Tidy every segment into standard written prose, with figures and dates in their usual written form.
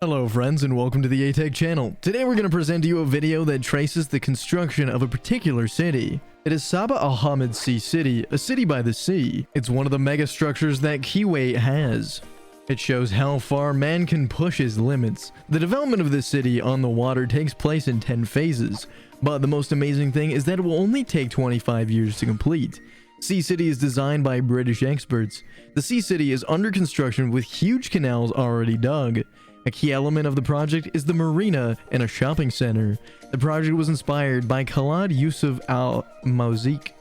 Hello friends and welcome to the aTech channel. Today we're going to present to you a video that traces the construction of a particular city. It is Sabah Al-Ahmad Sea City, a city by the sea. It's one of the megastructures that Kuwait has. It shows how far man can push his limits. The development of this city on the water takes place in 10 phases, but the most amazing thing is that it will only take 25 years to complete. Sea City is designed by British experts. The Sea City is under construction with huge canals already dug. A key element of the project is the marina and a shopping center. The project was inspired by Khalid Yousef Al Marzouq.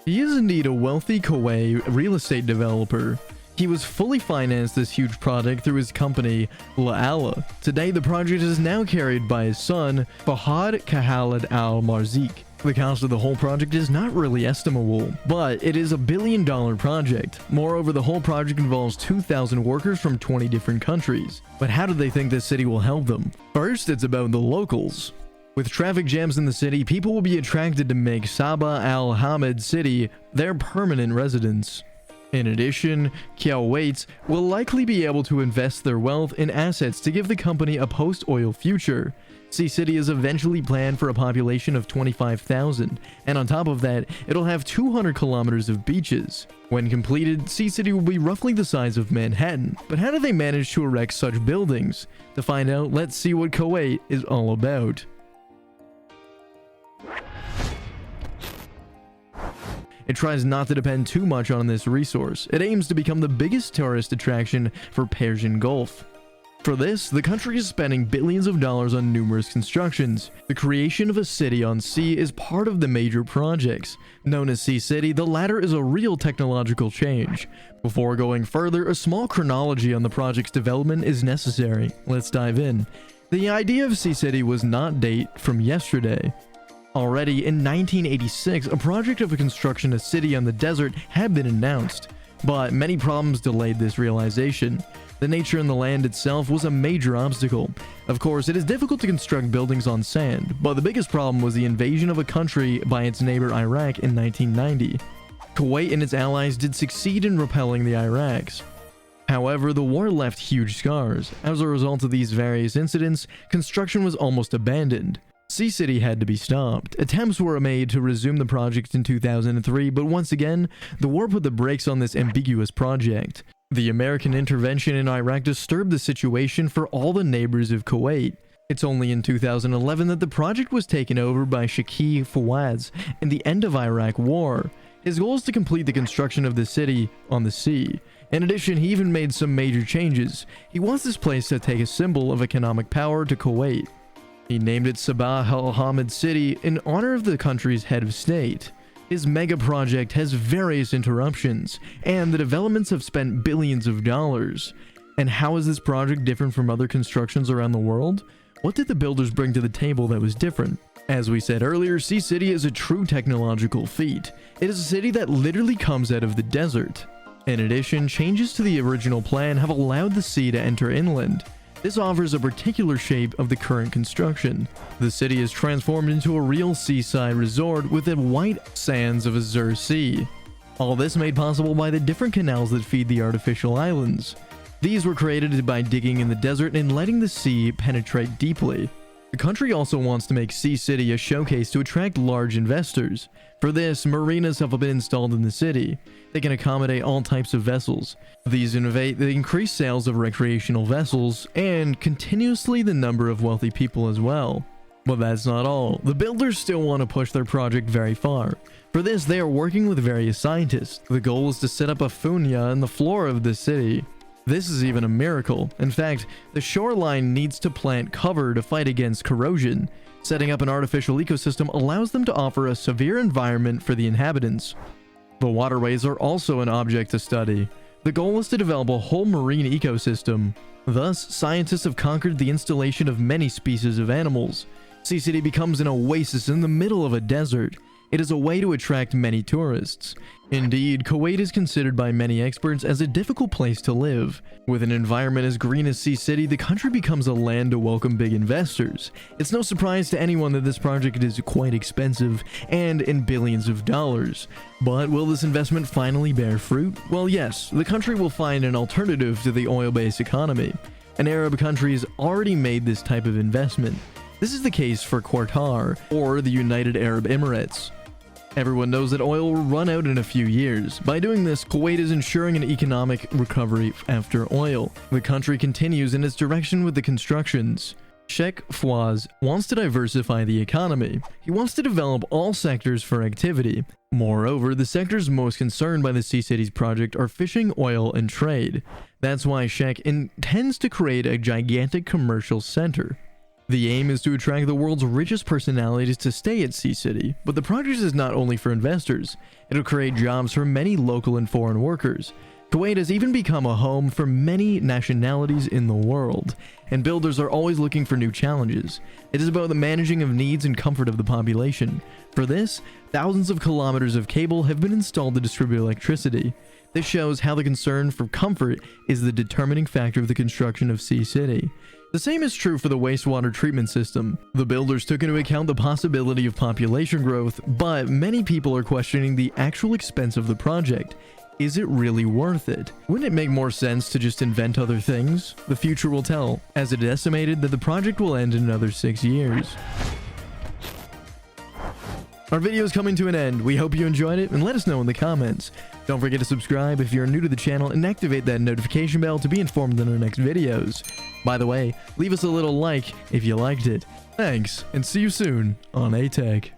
He is indeed a wealthy Kuwaiti real estate developer. He was fully financed this huge project through his company, La. Today, the project is now carried by his son, Fawaz Khalid Al Marzouq. The cost of the whole project is not really estimable, but it is a billion-dollar project. Moreover, the whole project involves 2,000 workers from 20 different countries. But how do they think this city will help them? First, it's about the locals. With traffic jams in the city, people will be attracted to make Sabah Al-Ahmad City their permanent residence. In addition, Kuwait will likely be able to invest their wealth in assets to give the company a post-oil future. Sea City is eventually planned for a population of 25,000, and on top of that, it'll have 200 kilometers of beaches. When completed, Sea City will be roughly the size of Manhattan. But how do they manage to erect such buildings? To find out, let's see what Kuwait is all about. It tries not to depend too much on this resource. It aims to become the biggest tourist attraction for Persian Gulf. For this, the country is spending billions of dollars on numerous constructions. The creation of a city on sea is part of the major projects. Known as Sea City, the latter is a real technological change. Before going further, a small chronology on the project's development is necessary. Let's dive in. The idea of Sea City was not date from yesterday. Already in 1986, a project of a construction a city on the desert had been announced, but many problems delayed this realization. The nature and the land itself was a major obstacle. Of course, it is difficult to construct buildings on sand, but the biggest problem was the invasion of a country by its neighbor Iraq in 1990. Kuwait and its allies did succeed in repelling the Iraqs. However, the war left huge scars. As a result of these various incidents, construction was almost abandoned. Sea City had to be stopped. Attempts were made to resume the project in 2003, but once again, the war put the brakes on this ambiguous project. The American intervention in Iraq disturbed the situation for all the neighbors of Kuwait. It's only in 2011 that the project was taken over by Sheikh Fawaz in the end of Iraq war. His goal is to complete the construction of the city on the sea. In addition, he even made some major changes. He wants this place to take a symbol of economic power to Kuwait. He named it Sabah Al-Ahmad City in honor of the country's head of state. His mega project has various interruptions, and the developments have spent billions of dollars. And how is this project different from other constructions around the world? What did the builders bring to the table that was different? As we said earlier, Sea City is a true technological feat. It is a city that literally comes out of the desert. In addition, changes to the original plan have allowed the sea to enter inland. This offers a particular shape of the current construction. The city is transformed into a real seaside resort with the white sands of Azure Sea. All this made possible by the different canals that feed the artificial islands. These were created by digging in the desert and letting the sea penetrate deeply. The country also wants to make Sea City a showcase to attract large investors. For this, marinas have been installed in the city. They can accommodate all types of vessels. These innovate the increased sales of recreational vessels and continuously the number of wealthy people as well. But that's not all. The builders still want to push their project very far. For this, they are working with various scientists. The goal is to set up a funia in the floor of the city. This is even a miracle. In fact, the shoreline needs to plant cover to fight against corrosion. Setting up an artificial ecosystem allows them to offer a severe environment for the inhabitants. The waterways are also an object to study. The goal is to develop a whole marine ecosystem. Thus, scientists have conquered the installation of many species of animals. Sea City becomes an oasis in the middle of a desert. It is a way to attract many tourists. Indeed, Kuwait is considered by many experts as a difficult place to live. With an environment as green as Sea City, the country becomes a land to welcome big investors. It's no surprise to anyone that this project is quite expensive and in billions of dollars. But will this investment finally bear fruit? Well, yes, the country will find an alternative to the oil-based economy. and Arab countries already made this type of investment. This is the case for Qatar or the United Arab Emirates. Everyone knows that oil will run out in a few years. By doing this, Kuwait is ensuring an economic recovery after oil. The country continues in its direction with the constructions. Sheikh Fawaz wants to diversify the economy. He wants to develop all sectors for activity. Moreover, the sectors most concerned by the Sea Cities project are fishing, oil, and trade. That's why Sheikh intends to create a gigantic commercial center. The aim is to attract the world's richest personalities to stay at Sea City, but the project is not only for investors. It'll create jobs for many local and foreign workers. Kuwait has even become a home for many nationalities in the world, and builders are always looking for new challenges. It is about the managing of needs and comfort of the population. For this, thousands of kilometers of cable have been installed to distribute electricity. This shows how the concern for comfort is the determining factor of the construction of Sea City. The same is true for the wastewater treatment system. The builders took into account the possibility of population growth, but many people are questioning the actual expense of the project. Is it really worth it? Wouldn't it make more sense to just invent other things? The future will tell, as it is estimated that the project will end in another 6 years. Our video is coming to an end. We hope you enjoyed it, and let us know in the comments. Don't forget to subscribe if you're new to the channel and activate that notification bell to be informed in our next videos. By the way, leave us a little like if you liked it. Thanks, and see you soon on aTech.